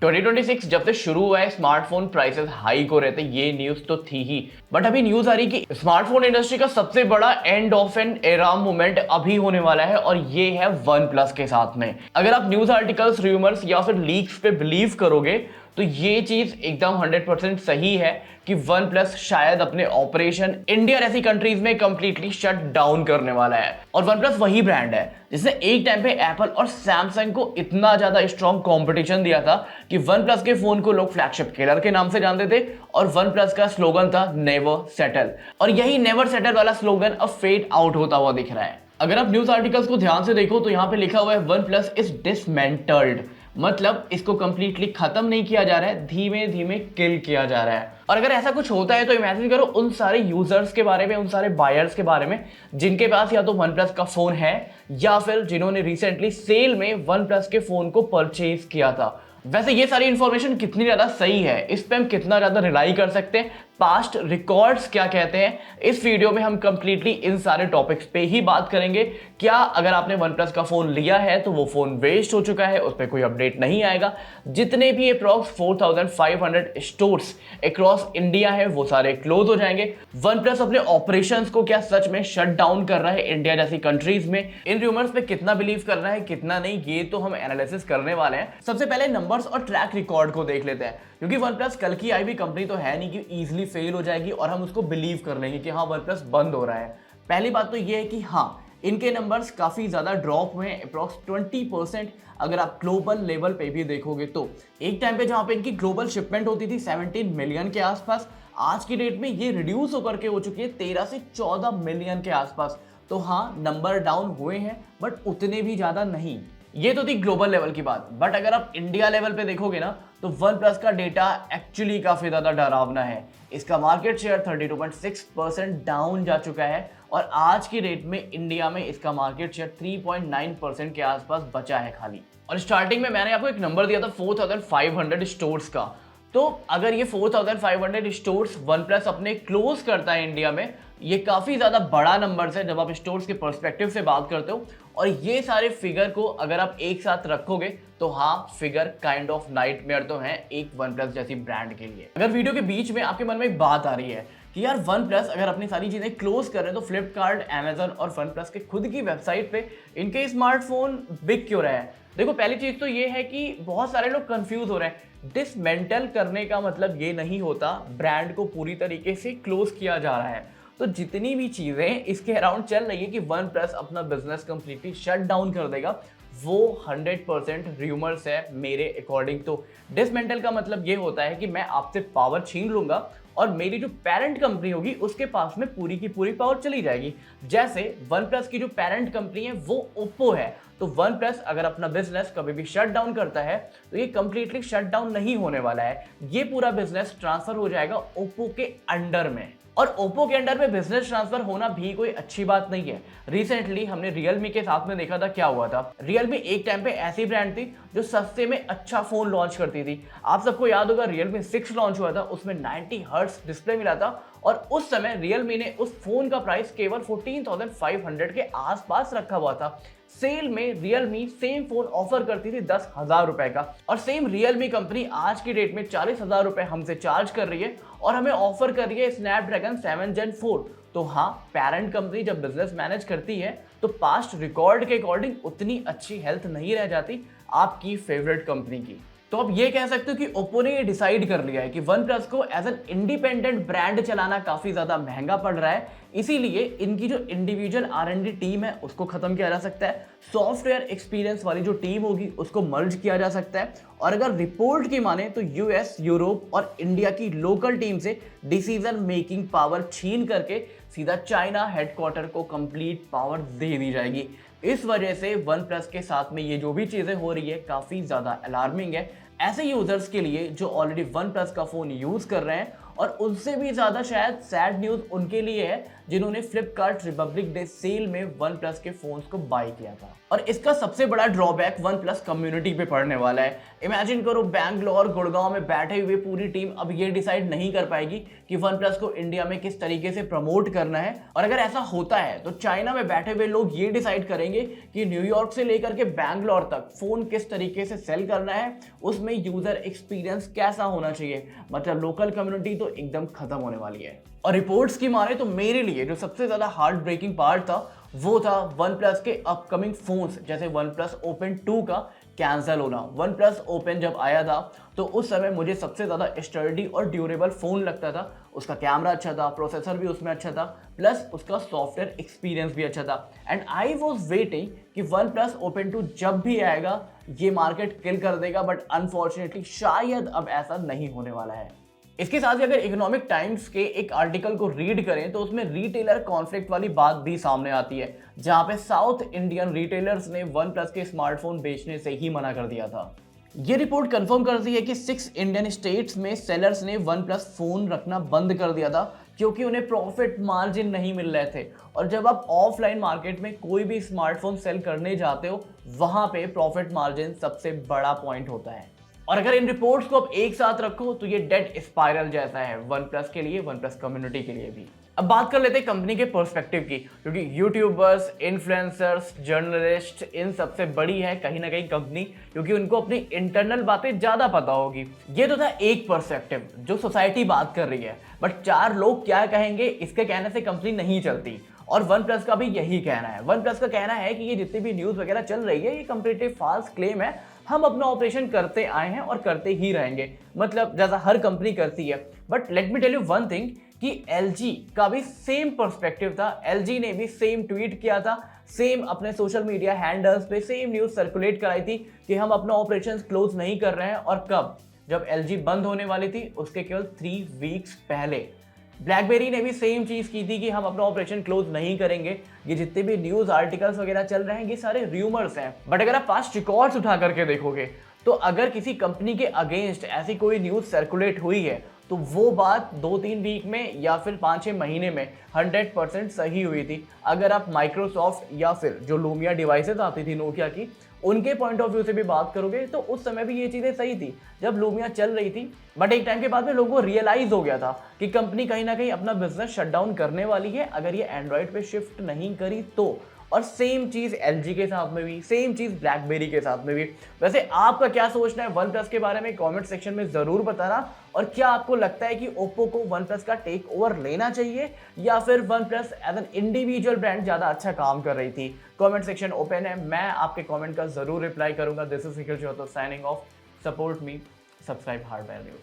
2026 जब से शुरू हुआ है स्मार्टफोन प्राइसेस हाइक हो रहे थे, ये न्यूज तो थी ही। बट अभी न्यूज आ रही कि स्मार्टफोन इंडस्ट्री का सबसे बड़ा end of an era movement अभी होने वाला है और ये है वन प्लस के साथ में। अगर आप न्यूज आर्टिकल्स, र्यूमर्स या फिर लीक्स पे बिलीव करोगे तो ये चीज एकदम 100% सही है कि वन प्लस शायद अपने ऑपरेशन इंडिया जैसी कंट्रीज में कंप्लीटली शट डाउन करने वाला है। और वन प्लस वही ब्रांड है जिसने एक टाइम पे एप्पल और सैमसंग को इतना ज्यादा स्ट्रॉन्ग कंपटीशन दिया था कि वन प्लस के फोन को लोग फ्लैगशिप किलर के नाम से जानते थे और वन प्लस का स्लोगन था नेवर सेटल। और यही नेवर सेटल वाला स्लोगन अब फेड आउट होता हुआ दिख रहा है। अगर आप न्यूज आर्टिकल्स को ध्यान से देखो तो यहाँ पे लिखा हुआ है वन प्लस इज डिसमेंटल्ड, मतलब इसको कंप्लीटली खत्म नहीं किया जा रहा है, धीमे धीमे किल किया जा रहा है। और अगर ऐसा कुछ होता है तो इमेजिन करो उन सारे यूजर्स के बारे में, उन सारे बायर्स के बारे में जिनके पास या तो वन प्लस का फोन है या फिर जिन्होंने रिसेंटली सेल में वन प्लस के फोन को परचेज किया था। वैसे ये सारी इंफॉर्मेशन कितनी ज्यादा सही है, इस पे हम कितना ज्यादा रिलाई कर सकते हैं, पास्ट रिकॉर्ड्स क्या कहते हैं, इस वीडियो में हम कंप्लीटली इन सारे टॉपिक्स पे ही बात करेंगे। क्या अगर आपने वन प्लस का फोन लिया है तो वो फोन वेस्ट हो चुका है, उस पर कोई अपडेट नहीं आएगा। जितने भी अप्रॉक्स 4500 स्टोर्स अक्रॉस इंडिया है वो सारे क्लोज हो जाएंगे। वन प्लस अपने ऑपरेशंस को क्या सच में शट डाउन कर रहा है इंडिया जैसी कंट्रीज में? इन रूमर्स पे कितना बिलीव करना है कितना नहीं, ये तो हम एनालिसिस करने वाले हैं। सबसे पहले नंबर्स और ट्रैक रिकॉर्ड को देख लेते हैं, क्योंकि वन प्लस कल की आई भी कंपनी तो है नहीं कि इजीली फेल हो जाएगी और हम उसको बिलीव कर लेंगे कि हाँ वन प्लस बंद हो रहा है। पहली बात तो ये है कि हाँ इनके नंबर्स काफी ज्यादा ड्रॉप हुए हैं, अप्रॉक्स 20%। अगर आप ग्लोबल लेवल पे भी देखोगे तो एक टाइम पे जहां पे इनकी ग्लोबल शिपमेंट होती थी 17 मिलियन के आसपास, आज की डेट में ये रिड्यूस होकर के हो चुकी है 13 से 14 मिलियन के आसपास। तो हाँ नंबर डाउन हुए हैं बट उतने भी ज्यादा नहीं। ये तो थी ग्लोबल लेवल की बात। बट अगर आप इंडिया लेवल पे देखोगे ना तो वन प्लस का डेटा एक्चुअली काफी ज्यादा डरावना है। इसका मार्केट शेयर 32.6% डाउन जा चुका है और आज की डेट में इंडिया में इसका मार्केट शेयर 3.9% के आसपास बचा है खाली। और स्टार्टिंग में मैंने आपको एक नंबर दिया था 4500 स्टोर्स का। तो अगर ये 4500 स्टोर्स वन प्लस अपने क्लोज करता है इंडिया में, ये काफी ज्यादा बड़ा नंबर है जब आप स्टोर्स के पर्सपेक्टिव से बात करते हो। और ये सारे फिगर को अगर आप एक साथ रखोगे तो हाँ फिगर काइंड ऑफ नाइटमेयर तो है एक वन प्लस जैसी ब्रांड के लिए। अगर वीडियो के बीच में आपके मन में एक बात आ रही है कि यार वन प्लस अगर अपनी सारी चीजें क्लोज कर रहे हैं तो फ्लिपकार्ट, अमेजन और वन प्लस के खुद की वेबसाइट पे इनके स्मार्टफोन बिक क्यों रहे हैं? देखो पहली चीज तो ये है कि बहुत सारे लोग कंफ्यूज हो रहे हैं। डिसमेंटल करने का मतलब ये नहीं होता ब्रांड को पूरी तरीके से क्लोज किया जा रहा है। तो जितनी भी चीजें इसके अराउंड चल रही है कि वन प्लस अपना बिजनेस कंप्लीटली शट डाउन कर देगा, वो 100% रूमर्स है मेरे अकॉर्डिंग। तो डिसमेंटल का मतलब ये होता है कि मैं आपसे पावर छीन लूंगा और मेरी जो पेरेंट कंपनी होगी उसके पास में पूरी की पूरी पावर चली जाएगी। जैसे वन प्लस की जो पेरेंट कंपनी है वो ओप्पो है, तो वन प्लस अगर अपना बिजनेस कभी भी शट डाउन करता है तो ये कंप्लीटली शट डाउन नहीं होने वाला है, ये पूरा बिजनेस ट्रांसफर हो जाएगा ओप्पो के अंडर में। और ओप्पो के अंडर में बिजनेस ट्रांसफर होना भी कोई अच्छी बात नहीं है। रिसेंटली हमने रियलमी के साथ में देखा था क्या हुआ था। रियलमी एक टाइम पे ऐसी ब्रांड थी जो सस्ते में अच्छा फोन लॉन्च करती थी। आप सबको याद होगा रियलमी 6 लॉन्च हुआ था, उसमें 90 हर्ट्ज डिस्प्ले मिला था और उस समय रियलमी ने उस फोन का प्राइस केवल 14,500 के आसपास रखा हुआ था। सेल में रियलमी सेम फोन ऑफर करती थी 10,000 रुपए का, और सेम रियलमी कंपनी आज की डेट में 40,000 रुपए हमसे चार्ज कर रही है और हमें ऑफर कर रही है स्नैपड्रैगन 7 Gen 4। तो हाँ पेरेंट कंपनी जब बिजनेस मैनेज करती है तो पास्ट रिकॉर्ड के अकॉर्डिंग उतनी अच्छी हेल्थ नहीं रह जाती आपकी फेवरेट कंपनी की। तो आप ये कह सकते हो कि ओप्पो ने ये डिसाइड कर लिया है कि वन प्लस को एज एन इंडिपेंडेंट ब्रांड चलाना काफी ज्यादा महंगा पड़ रहा है, इसीलिए इनकी जो इंडिविजुअल R&D टीम है उसको खत्म किया जा सकता है। सॉफ्टवेयर एक्सपीरियंस वाली जो टीम होगी उसको मर्ज किया जा सकता है। और अगर रिपोर्ट की माने तो यूएस, यूरोप और इंडिया की लोकल टीम से डिसीजन मेकिंग पावर छीन करके सीधा चाइना हेडक्वार्टर को कंप्लीट पावर दे दी जाएगी। इस वजह से वन प्लस के साथ में ये जो भी चीजें हो रही है काफी ज्यादा अलार्मिंग है ऐसे यूजर्स के लिए जो ऑलरेडी वन प्लस का फोन यूज कर रहे हैं और उससे भी ज्यादा शायद सैड न्यूज उनके लिए है जिन्होंने फ्लिपकार्ट रिपब्लिक डे सेल में वन प्लस के फोन्स को बाय किया था। और इसका सबसे बड़ा ड्रॉबैक वन प्लस कम्युनिटी पे पड़ने वाला है। इमेजिन करो बैंगलोर गुड़गांव में बैठे हुए पूरी टीम अब ये डिसाइड नहीं कर पाएगी कि वन प्लस को इंडिया में किस तरीके से प्रमोट करना है। और अगर ऐसा होता है तो चाइना में बैठे हुए लोग ये डिसाइड करेंगे कि न्यूयॉर्क से लेकर के बैंगलोर तक फोन किस तरीके से सेल करना है, उसमें यूजर एक्सपीरियंस कैसा होना चाहिए। मतलब लोकल कम्युनिटी तो एकदम खत्म होने वाली है। और रिपोर्ट्स की माने तो मेरे लिए जो सबसे ज्यादा हार्ट ब्रेकिंग पार्ट था वो था वन प्लस के अपकमिंग फोन्स जैसे वन प्लस ओपन 2 का कैंसिल होना। वन प्लस ओपन जब आया था तो उस समय मुझे सबसे ज़्यादा स्टर्डी और ड्यूरेबल फ़ोन लगता था। उसका कैमरा अच्छा था, प्रोसेसर भी उसमें अच्छा था, प्लस उसका सॉफ्टवेयर एक्सपीरियंस भी अच्छा था। एंड आई वॉज वेटिंग कि वन प्लस ओपन 2 जब भी आएगा ये मार्केट किल कर देगा, बट अनफॉर्चुनेटली शायद अब ऐसा नहीं होने वाला है। इसके साथ ही अगर इकोनॉमिक टाइम्स के एक आर्टिकल को रीड करें तो उसमें रिटेलर कॉन्फ्लिक्ट वाली बात भी सामने आती है, जहां पे साउथ इंडियन रिटेलर्स ने वन प्लस के स्मार्टफोन बेचने से ही मना कर दिया था। ये रिपोर्ट कंफर्म करती है कि 6 इंडियन स्टेट्स में सेलर्स ने वन प्लस फोन रखना बंद कर दिया था क्योंकि उन्हें प्रॉफिट मार्जिन नहीं मिल रहे थे। और जब आप ऑफलाइन मार्केट में कोई भी स्मार्टफोन सेल करने जाते हो वहां पे प्रॉफिट मार्जिन सबसे बड़ा पॉइंट होता है। और अगर इन रिपोर्ट्स को आप एक साथ रखो तो ये डेड स्पाइरल जैसा है वन प्लस के लिए, वन प्लस कम्युनिटी के लिए भी। अब बात कर लेते हैं कंपनी के पर्सपेक्टिव की, क्योंकि यूट्यूबर्स, इन्फ्लुएंसर्स, जर्नलिस्ट, इन सबसे बड़ी है कहीं ना कहीं कंपनी, क्योंकि उनको अपनी इंटरनल बातें ज्यादा पता होगी। ये तो था एक पर्सपेक्टिव जो सोसाइटी बात कर रही है, बट 4 लोग क्या कहेंगे इसके कहने से कंपनी नहीं चलती। और वन प्लस का भी यही कहना है। वन प्लस का कहना है कि ये जितनी भी न्यूज वगैरह चल रही है ये कंप्लीटली फॉल्स क्लेम है, हम अपना ऑपरेशन करते आए हैं और करते ही रहेंगे, मतलब जैसा हर कंपनी करती है। But let me tell you one thing कि LG का भी सेम पर्सपेक्टिव था। LG ने भी सेम ट्वीट किया था, सेम अपने सोशल मीडिया हैंडल्स पे सेम न्यूज सर्कुलेट कराई थी कि हम अपना ऑपरेशन क्लोज नहीं कर रहे हैं। और कब? जब LG बंद होने वाली थी उसके केवल 3 वीक्स पहले। ब्लैकबेरी ने भी सेम चीज की थी कि हम अपना ऑपरेशन क्लोज नहीं करेंगे। ये जितने भी न्यूज आर्टिकल्स वगैरह चल रहे हैं ये सारे र्यूमर्स हैं। बट अगर आप पास्ट रिकॉर्ड्स उठा करके देखोगे तो अगर किसी कंपनी के अगेंस्ट ऐसी कोई न्यूज सर्कुलेट हुई है तो वो बात 2-3 वीक में या फिर 5-6 महीने में 100% सही हुई थी। अगर आप माइक्रोसॉफ्ट या फिर जो लूमिया डिवाइसेस आती थी नोकिया की, उनके पॉइंट ऑफ व्यू से भी बात करोगे तो उस समय भी ये चीज़ें सही थी जब लूमिया चल रही थी। बट एक टाइम के बाद में लोगों को रियलाइज हो गया था कि कंपनी कहीं ना कहीं अपना बिजनेस शटडाउन करने वाली है अगर ये एंड्रॉइड पे शिफ्ट नहीं करी तो। और सेम चीज LG के साथ में भी, सेम चीज ब्लैकबेरी के साथ में भी। वैसे आपका क्या सोचना है वन प्लस के बारे में कमेंट सेक्शन में जरूर बताना। और क्या आपको लगता है कि ओप्पो को वन प्लस का टेक ओवर लेना चाहिए या फिर OnePlus as an individual brand ज्यादा अच्छा काम कर रही थी? कमेंट सेक्शन ओपन है, मैं आपके कमेंट का जरूर रिप्लाई करूंगा। दिस इज निखिल चौहतो signing off. Support me, subscribe hardware news.